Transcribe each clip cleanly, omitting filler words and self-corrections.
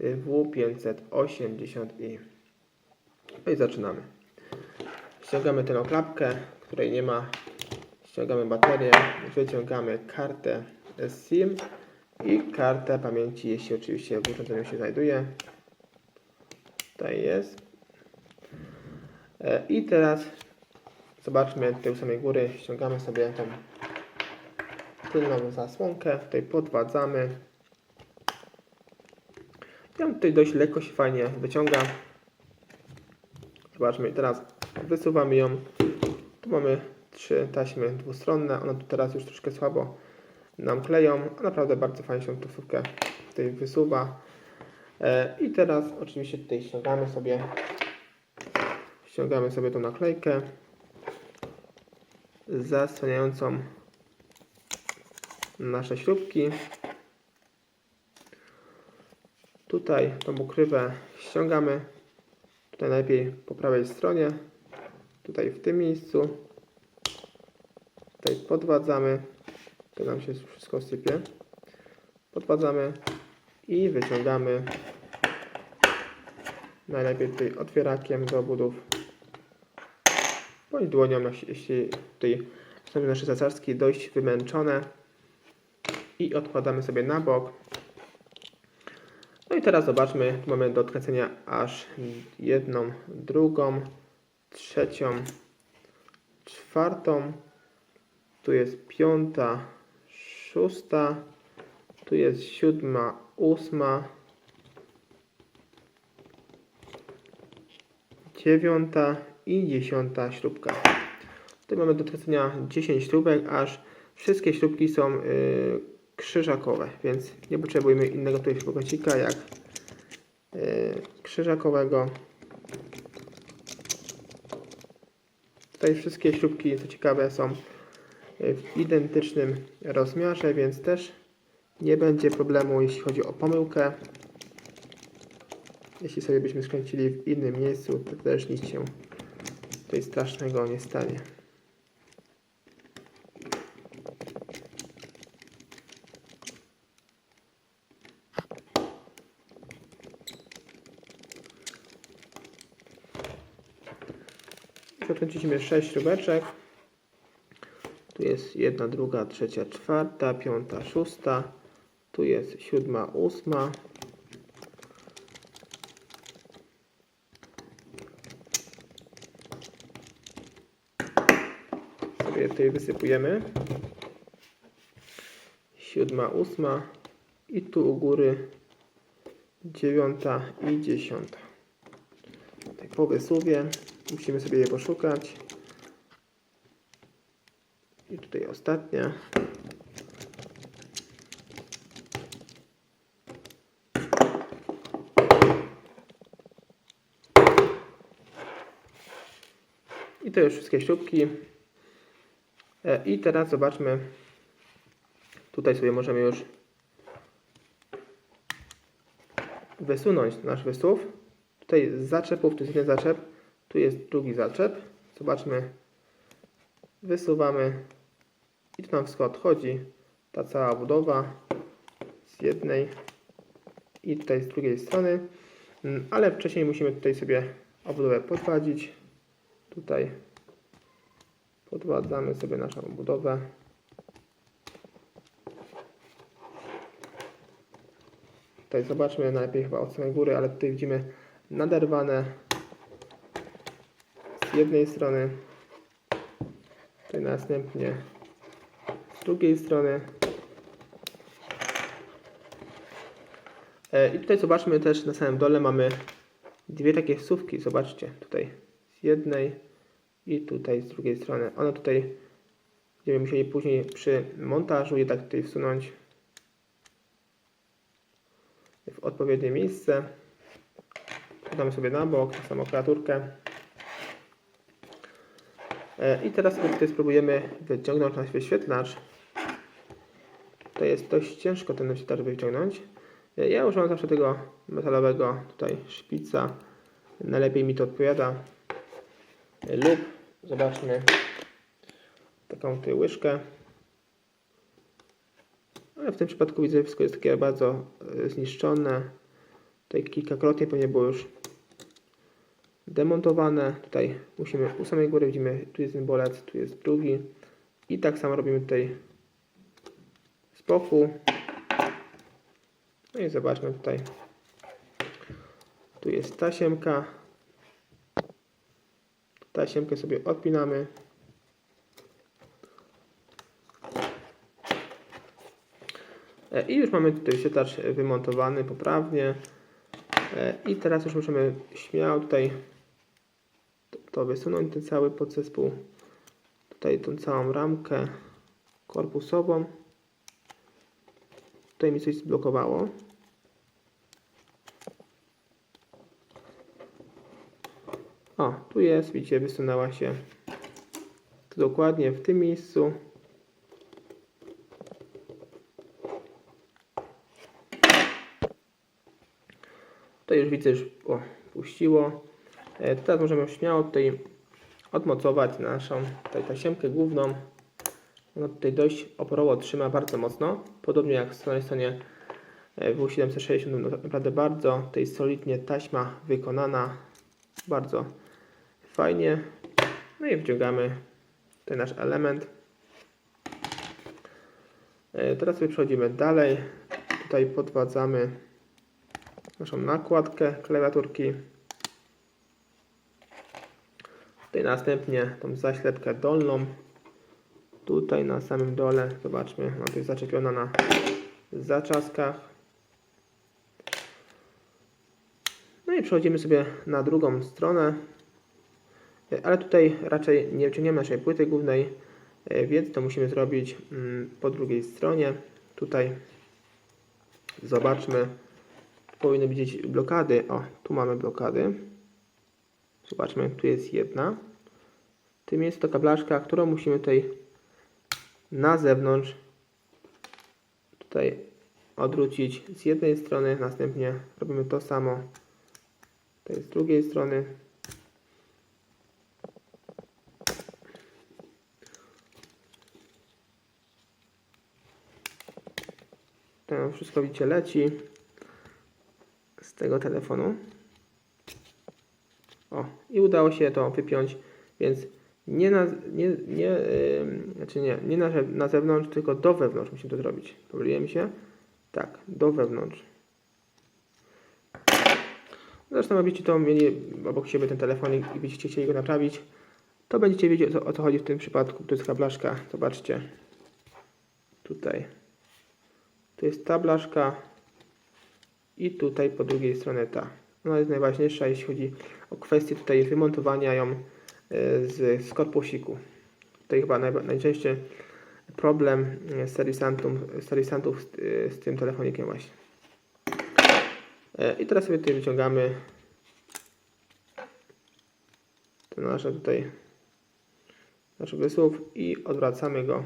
W580i. No i zaczynamy. Ściągamy tę klapkę, której nie ma. Ściągamy baterię, wyciągamy kartę SIM i kartę pamięci, jeśli oczywiście w urządzeniu się znajduje. Tutaj jest. I teraz zobaczmy tutaj u samej góry. Ściągamy sobie tą tylną zasłonkę. Tutaj podwadzamy. I on tutaj dość lekko się fajnie wyciąga. Zobaczmy, teraz wysuwamy ją. Tu mamy 3 taśmy dwustronne. One tu teraz już troszkę słabo nam kleją, a naprawdę bardzo fajnie się tą taksówkę tutaj wysuwa. I teraz oczywiście tutaj ściągamy sobie tą naklejkę zasłaniającą nasze śrubki. Tutaj tą ukrywę ściągamy. Tutaj najlepiej po prawej stronie. Tutaj w tym miejscu. Tutaj podwadzamy. To nam się wszystko sypie. Podwadzamy i wyciągamy. Najlepiej tutaj otwierakiem do obudów. Bądź dłonią, jeśli tutaj są nasze zacaczki dość wymęczone. I odkładamy sobie na bok. No i teraz zobaczmy, tu mamy do odkręcenia aż 1, 2, 3, 4. Tu jest 5, 6. Tu jest 7, 8, 9 i 10 śrubka. Tutaj mamy do odkręcenia 10 śrubek, aż wszystkie śrubki są krzyżakowe, więc nie potrzebujemy innego tutaj śrubocika jak krzyżakowego. Tutaj wszystkie śrubki, co ciekawe, są w identycznym rozmiarze, więc też nie będzie problemu, jeśli chodzi o pomyłkę. Jeśli sobie byśmy skręcili w innym miejscu, to też nic się tutaj strasznego nie stanie. Zakręciliśmy 6 śrubeczek. Tu jest 1, 2, 3, 4, 5, 6. Tu jest 7, 8. Sobie tutaj wysypujemy. 7, 8. I tu u góry 9 i 10. Tak po wysuwie musimy sobie je poszukać. I tutaj ostatnia. I to już wszystkie śrubki. I teraz zobaczmy. Tutaj sobie możemy już wysunąć nasz wysuw. Tutaj z zaczepów, to jest jeden zaczep, tu jest drugi zaczep. Zobaczmy. Wysuwamy. I tu nam wszystko odchodzi. Ta cała budowa z jednej i tutaj z drugiej strony. Ale wcześniej musimy tutaj sobie obudowę podwadzić. Tutaj podwadzamy sobie naszą budowę. Tutaj zobaczmy najlepiej chyba od samej góry, ale tutaj widzimy naderwane z jednej strony. Tutaj następnie z drugiej strony. I tutaj zobaczmy też na samym dole mamy dwie takie wsówki. Zobaczcie, tutaj z jednej i tutaj z drugiej strony. One tutaj będziemy musieli później przy montażu je tak tutaj wsunąć w odpowiednie miejsce. Podamy sobie na bok samą klawiaturkę. I teraz sobie tutaj spróbujemy wyciągnąć nasz wyświetlacz. To jest dość ciężko ten wyświetlacz wyciągnąć. Ja używam zawsze tego metalowego tutaj szpica. Najlepiej mi to odpowiada. Lub zobaczmy taką tutaj łyżkę. Ale w tym przypadku widzę, że wszystko jest takie bardzo zniszczone. Tutaj kilkakrotnie pewnie było już demontowane. Tutaj musimy u samej góry, widzimy, tu jest jeden bolec, tu jest drugi. I tak samo robimy tutaj z boku. No i zobaczmy tutaj. Tu jest tasiemka. Tasiemkę sobie odpinamy. I już mamy tutaj wyświetlacz wymontowany poprawnie. I teraz już możemy śmiało tutaj to wysunąć, ten cały podzespół. Tutaj tą całą ramkę korpusową. Tutaj mi coś zblokowało. O, tu jest, widzicie, wysunęła się to dokładnie w tym miejscu. Tutaj już widzę, już puściło. Teraz możemy śmiało tutaj odmocować naszą tutaj tasiemkę główną. Ona tutaj dość oporowo trzyma bardzo mocno. Podobnie jak w stronie W760, naprawdę bardzo tutaj solidnie taśma wykonana. Bardzo fajnie. No i wciągamy tutaj nasz element. Teraz sobie przechodzimy dalej. Tutaj podwadzamy naszą nakładkę klawiaturki. Tutaj następnie tą zaślepkę dolną. Tutaj na samym dole, zobaczmy, ona tu jest zaczepiona na zaczaskach. No i przechodzimy sobie na drugą stronę. Ale tutaj raczej nie wciągniemy naszej płyty głównej, więc to musimy zrobić po drugiej stronie. Tutaj zobaczmy, powinny być blokady. O, tu mamy blokady. Zobaczmy, tu jest jedna. W tym jest to kablaszka, którą musimy tutaj na zewnątrz tutaj odwrócić z jednej strony, następnie robimy to samo tutaj z drugiej strony. To wszystko, widzicie, leci z tego telefonu. O, i udało się to wypiąć, więc nie na zewnątrz, tylko do wewnątrz musimy to zrobić. Pomyliłem się? Tak, do wewnątrz. Zresztą abyście to mieli obok siebie ten telefonik i byście chcieli go naprawić, to będziecie wiedzieć, o co chodzi w tym przypadku. Tu jest ta blaszka, zobaczcie. Tutaj. Tu jest ta blaszka i tutaj po drugiej stronie ta. Ona jest najważniejsza, jeśli chodzi o kwestię tutaj wymontowania ją z korpusiku. Tutaj chyba najczęściej problem serwisantów z tym telefonikiem właśnie. I teraz sobie tutaj wyciągamy ten nasz wysuw i odwracamy go.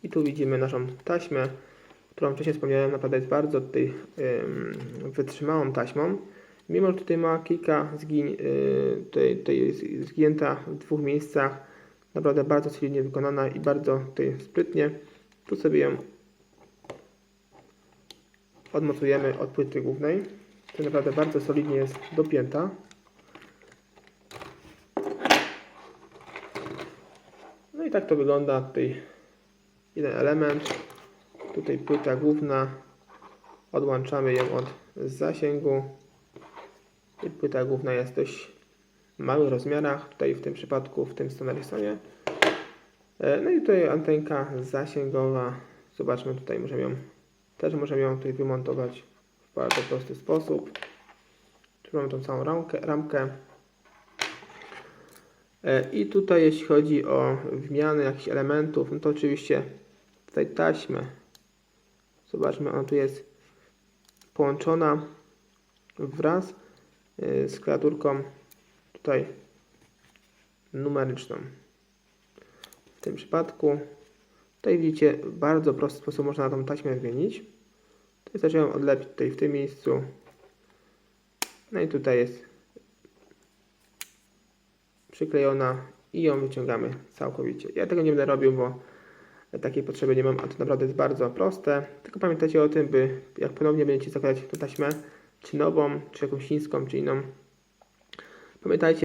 I tu widzimy naszą taśmę, którą wcześniej wspomniałem, naprawdę jest bardzo tutaj wytrzymałą taśmą. Mimo że tutaj ma kilka tutaj jest zgięta w dwóch miejscach, naprawdę bardzo solidnie wykonana i bardzo tutaj sprytnie. Tu sobie ją odmocujemy od płyty głównej. To naprawdę bardzo solidnie jest dopięta. No i tak to wygląda. Tutaj jeden element, tutaj płyta główna, odłączamy ją od zasięgu. I płyta główna jest dość w małych rozmiarach, tutaj w tym przypadku, w tym scenarysonie. No i tutaj antenka zasięgowa. Zobaczmy, tutaj możemy ją tutaj wymontować w bardzo prosty sposób. Tu mamy tą całą ramkę. I tutaj jeśli chodzi o wymianę jakichś elementów, no to oczywiście tutaj taśmę. Zobaczmy, ona tu jest połączona wraz z klawiaturką tutaj numeryczną. W tym przypadku tutaj widzicie, w bardzo prosty sposób można tą taśmę zmienić. Wystarczy ją odlepić tutaj w tym miejscu. No i tutaj jest przyklejona i ją wyciągamy całkowicie. Ja tego nie będę robił, bo takiej potrzeby nie mam, a to naprawdę jest bardzo proste. Tylko pamiętajcie o tym, by jak ponownie będziecie zakładać tę taśmę, czy nową, czy jakąś chińską, czy inną. Pamiętajcie,